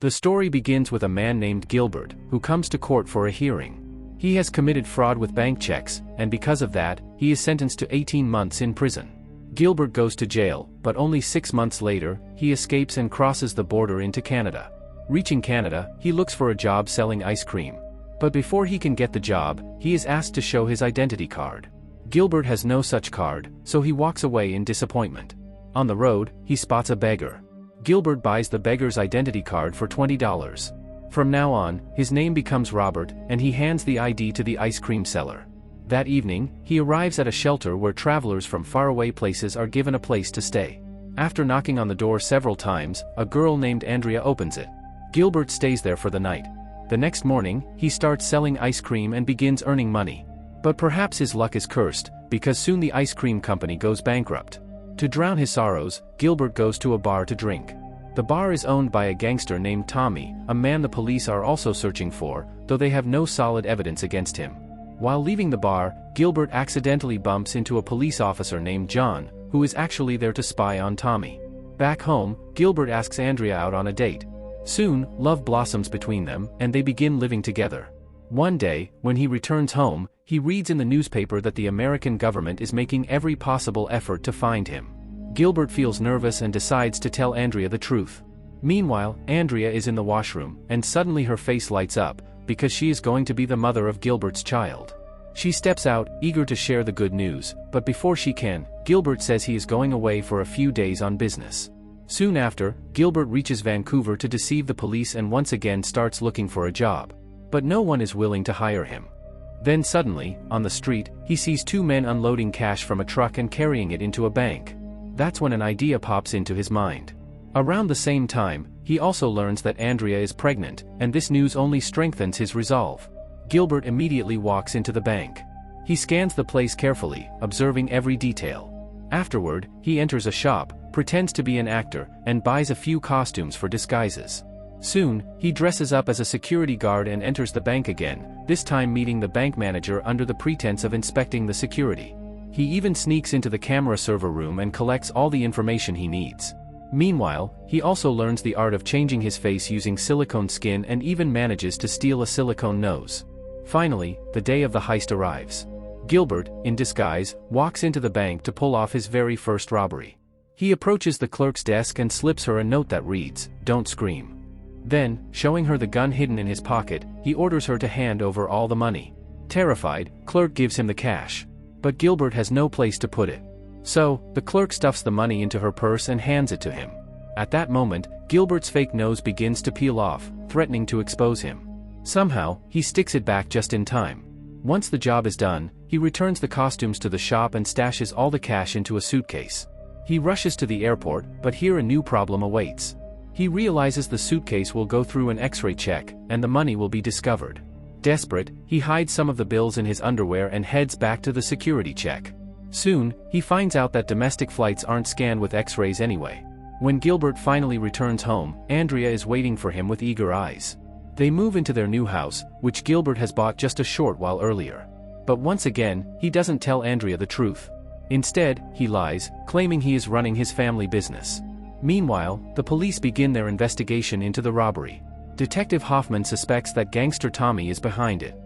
The story begins with a man named Gilbert, who comes to court for a hearing. He has committed fraud with bank checks, and because of that, he is sentenced to 18 months in prison. Gilbert goes to jail, but only 6 months later, he escapes and crosses the border into Canada. Reaching Canada, he looks for a job selling ice cream. But before he can get the job, he is asked to show his identity card. Gilbert has no such card, so he walks away in disappointment. On the road, he spots a beggar. Gilbert buys the beggar's identity card for $20. From now on, his name becomes Robert, and he hands the ID to the ice cream seller. That evening, he arrives at a shelter where travelers from faraway places are given a place to stay. After knocking on the door several times, a girl named Andrea opens it. Gilbert stays there for the night. The next morning, he starts selling ice cream and begins earning money. But perhaps his luck is cursed, because soon the ice cream company goes bankrupt. To drown his sorrows, Gilbert goes to a bar to drink. The bar is owned by a gangster named Tommy, a man the police are also searching for, though they have no solid evidence against him. While leaving the bar, Gilbert accidentally bumps into a police officer named John, who is actually there to spy on Tommy. Back home, Gilbert asks Andrea out on a date. Soon, love blossoms between them, and they begin living together. One day, when he returns home, he reads in the newspaper that the American government is making every possible effort to find him. Gilbert feels nervous and decides to tell Andrea the truth. Meanwhile, Andrea is in the washroom, and suddenly her face lights up, because she is going to be the mother of Gilbert's child. She steps out, eager to share the good news, but before she can, Gilbert says he is going away for a few days on business. Soon after, Gilbert reaches Vancouver to deceive the police and once again starts looking for a job. But no one is willing to hire him. Then suddenly, on the street, he sees two men unloading cash from a truck and carrying it into a bank. That's when an idea pops into his mind. Around the same time, he also learns that Andrea is pregnant, and this news only strengthens his resolve. Gilbert immediately walks into the bank. He scans the place carefully, observing every detail. Afterward, he enters a shop, pretends to be an actor, and buys a few costumes for disguises. Soon, he dresses up as a security guard and enters the bank again, this time meeting the bank manager under the pretense of inspecting the security. He even sneaks into the camera server room and collects all the information he needs. Meanwhile, he also learns the art of changing his face using silicone skin and even manages to steal a silicone nose. Finally, the day of the heist arrives. Gilbert, in disguise, walks into the bank to pull off his very first robbery. He approaches the clerk's desk and slips her a note that reads, "Don't scream." Then, showing her the gun hidden in his pocket, he orders her to hand over all the money. Terrified, clerk gives him the cash. But Gilbert has no place to put it. So, the clerk stuffs the money into her purse and hands it to him. At that moment, Gilbert's fake nose begins to peel off, threatening to expose him. Somehow, he sticks it back just in time. Once the job is done, he returns the costumes to the shop and stashes all the cash into a suitcase. He rushes to the airport, but here a new problem awaits. He realizes the suitcase will go through an X-ray check, and the money will be discovered. Desperate, he hides some of the bills in his underwear and heads back to the security check. Soon, he finds out that domestic flights aren't scanned with X-rays anyway. When Gilbert finally returns home, Andrea is waiting for him with eager eyes. They move into their new house, which Gilbert has bought just a short while earlier. But once again, he doesn't tell Andrea the truth. Instead, he lies, claiming he is running his family business. Meanwhile, the police begin their investigation into the robbery. Detective Hoffman suspects that gangster Tommy is behind it.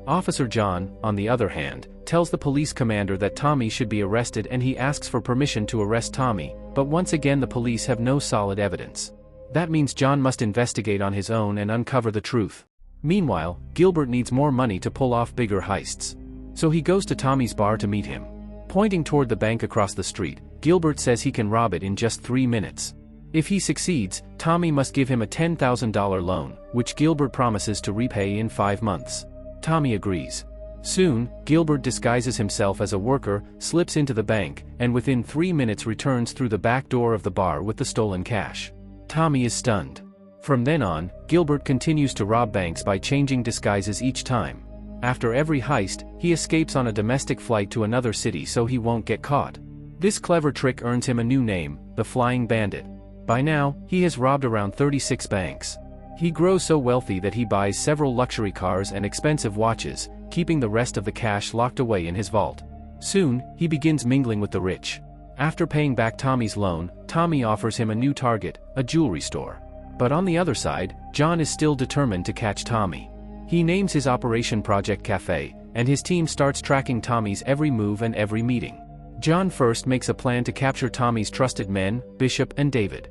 Officer John, on the other hand, tells the police commander that Tommy should be arrested and he asks for permission to arrest Tommy, but once again the police have no solid evidence. That means John must investigate on his own and uncover the truth. Meanwhile, Gilbert needs more money to pull off bigger heists. So he goes to Tommy's bar to meet him. Pointing toward the bank across the street, Gilbert says he can rob it in just 3 minutes. If he succeeds, Tommy must give him a $10,000 loan, which Gilbert promises to repay in 5 months. Tommy agrees. Soon, Gilbert disguises himself as a worker, slips into the bank, and within 3 minutes returns through the back door of the bar with the stolen cash. Tommy is stunned. From then on, Gilbert continues to rob banks by changing disguises each time. After every heist, he escapes on a domestic flight to another city so he won't get caught. This clever trick earns him a new name, the Flying Bandit. By now, he has robbed around 36 banks. He grows so wealthy that he buys several luxury cars and expensive watches, keeping the rest of the cash locked away in his vault. Soon, he begins mingling with the rich. After paying back Tommy's loan, Tommy offers him a new target, a jewelry store. But on the other side, John is still determined to catch Tommy. He names his operation Project Cafe, and his team starts tracking Tommy's every move and every meeting. John first makes a plan to capture Tommy's trusted men, Bishop and David.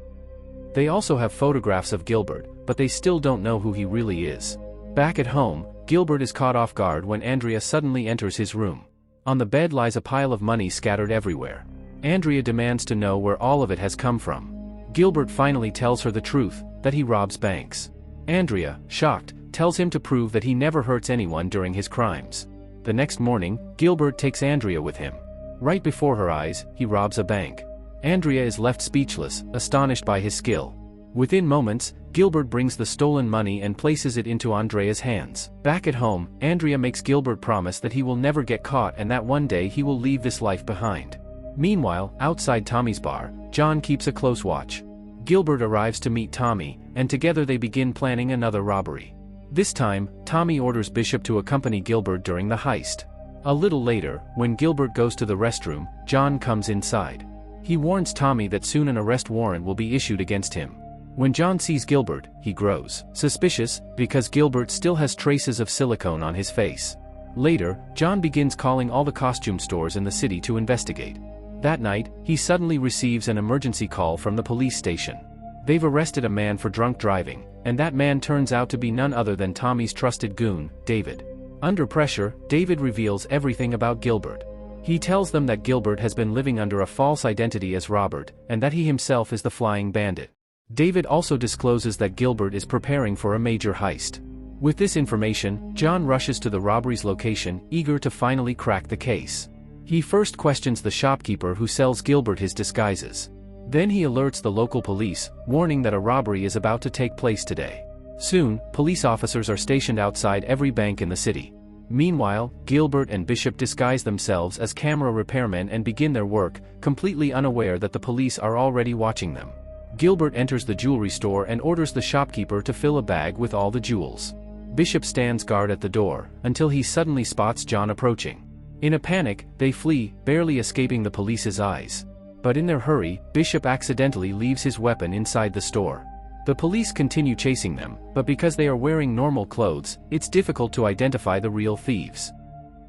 They also have photographs of Gilbert, but they still don't know who he really is. Back at home, Gilbert is caught off guard when Andrea suddenly enters his room. On the bed lies a pile of money scattered everywhere. Andrea demands to know where all of it has come from. Gilbert finally tells her the truth, that he robs banks. Andrea, shocked, tells him to prove that he never hurts anyone during his crimes. The next morning, Gilbert takes Andrea with him. Right before her eyes, he robs a bank. Andrea is left speechless, astonished by his skill. Within moments, Gilbert brings the stolen money and places it into Andrea's hands. Back at home, Andrea makes Gilbert promise that he will never get caught and that one day he will leave this life behind. Meanwhile, outside Tommy's bar, John keeps a close watch. Gilbert arrives to meet Tommy, and together they begin planning another robbery. This time, Tommy orders Bishop to accompany Gilbert during the heist. A little later, when Gilbert goes to the restroom, John comes inside. He warns Tommy that soon an arrest warrant will be issued against him. When John sees Gilbert, he grows suspicious, because Gilbert still has traces of silicone on his face. Later, John begins calling all the costume stores in the city to investigate. That night, he suddenly receives an emergency call from the police station. They've arrested a man for drunk driving, and that man turns out to be none other than Tommy's trusted goon, David. Under pressure, David reveals everything about Gilbert. He tells them that Gilbert has been living under a false identity as Robert, and that he himself is the flying bandit. David also discloses that Gilbert is preparing for a major heist. With this information, John rushes to the robbery's location, eager to finally crack the case. He first questions the shopkeeper who sells Gilbert his disguises. Then he alerts the local police, warning that a robbery is about to take place today. Soon, police officers are stationed outside every bank in the city. Meanwhile, Gilbert and Bishop disguise themselves as camera repairmen and begin their work, completely unaware that the police are already watching them. Gilbert enters the jewelry store and orders the shopkeeper to fill a bag with all the jewels. Bishop stands guard at the door, until he suddenly spots John approaching. In a panic, they flee, barely escaping the police's eyes. But in their hurry, Bishop accidentally leaves his weapon inside the store. The police continue chasing them, but because they are wearing normal clothes, it's difficult to identify the real thieves.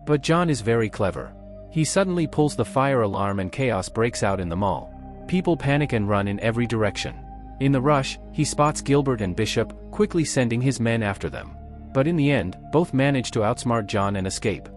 But John is very clever. He suddenly pulls the fire alarm and chaos breaks out in the mall. People panic and run in every direction. In the rush, he spots Gilbert and Bishop, quickly sending his men after them. But in the end, both manage to outsmart John and escape.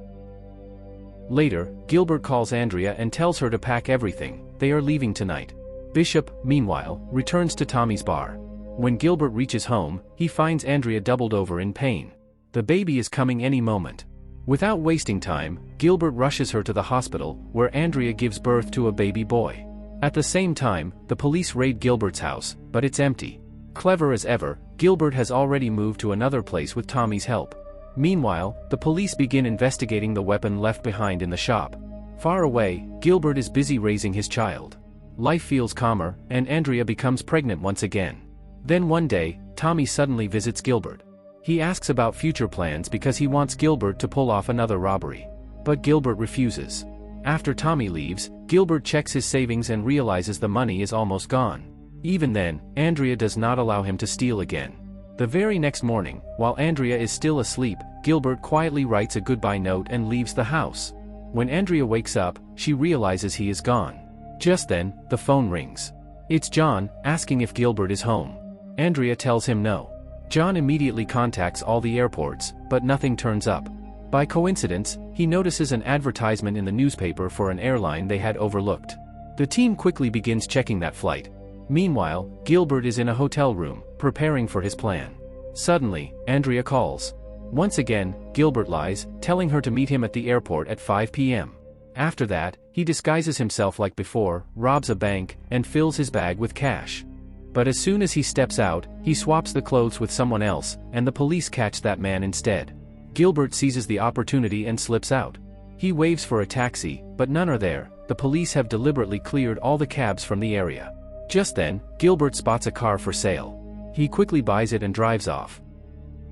Later, Gilbert calls Andrea and tells her to pack everything, they are leaving tonight. Bishop, meanwhile, returns to Tommy's bar. When Gilbert reaches home, he finds Andrea doubled over in pain. The baby is coming any moment. Without wasting time, Gilbert rushes her to the hospital, where Andrea gives birth to a baby boy. At the same time, the police raid Gilbert's house, but it's empty. Clever as ever, Gilbert has already moved to another place with Tommy's help. Meanwhile, the police begin investigating the weapon left behind in the shop. Far away, Gilbert is busy raising his child. Life feels calmer, and Andrea becomes pregnant once again. Then one day, Tommy suddenly visits Gilbert. He asks about future plans because he wants Gilbert to pull off another robbery. But Gilbert refuses. After Tommy leaves, Gilbert checks his savings and realizes the money is almost gone. Even then, Andrea does not allow him to steal again. The very next morning, while Andrea is still asleep, Gilbert quietly writes a goodbye note and leaves the house. When Andrea wakes up, she realizes he is gone. Just then, the phone rings. It's John, asking if Gilbert is home. Andrea tells him no. John immediately contacts all the airports, but nothing turns up. By coincidence, he notices an advertisement in the newspaper for an airline they had overlooked. The team quickly begins checking that flight. Meanwhile, Gilbert is in a hotel room, preparing for his plan. Suddenly, Andrea calls. Once again, Gilbert lies, telling her to meet him at the airport at 5 p.m. After that, he disguises himself like before, robs a bank, and fills his bag with cash. But as soon as he steps out, he swaps the clothes with someone else, and the police catch that man instead. Gilbert seizes the opportunity and slips out. He waves for a taxi, but none are there. The police have deliberately cleared all the cabs from the area. Just then, Gilbert spots a car for sale. He quickly buys it and drives off.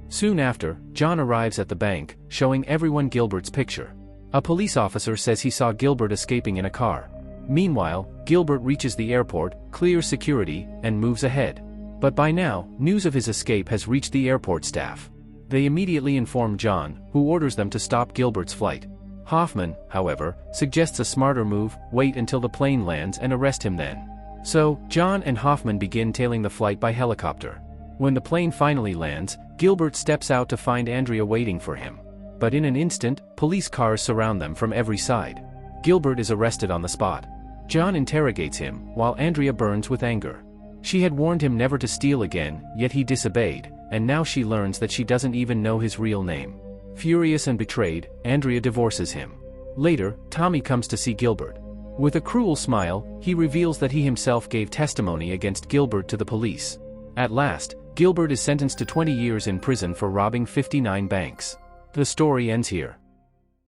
Soon after, John arrives at the bank, showing everyone Gilbert's picture. A police officer says he saw Gilbert escaping in a car. Meanwhile, Gilbert reaches the airport, clears security, and moves ahead. But by now, news of his escape has reached the airport staff. They immediately inform John, who orders them to stop Gilbert's flight. Hoffman, however, suggests a smarter move: wait until the plane lands and arrest him then. So, John and Hoffman begin tailing the flight by helicopter. When the plane finally lands, Gilbert steps out to find Andrea waiting for him. But in an instant, police cars surround them from every side. Gilbert is arrested on the spot. John interrogates him, while Andrea burns with anger. She had warned him never to steal again, yet he disobeyed, and now she learns that she doesn't even know his real name. Furious and betrayed, Andrea divorces him. Later, Tommy comes to see Gilbert. With a cruel smile, he reveals that he himself gave testimony against Gilbert to the police. At last, Gilbert is sentenced to 20 years in prison for robbing 59 banks. The story ends here.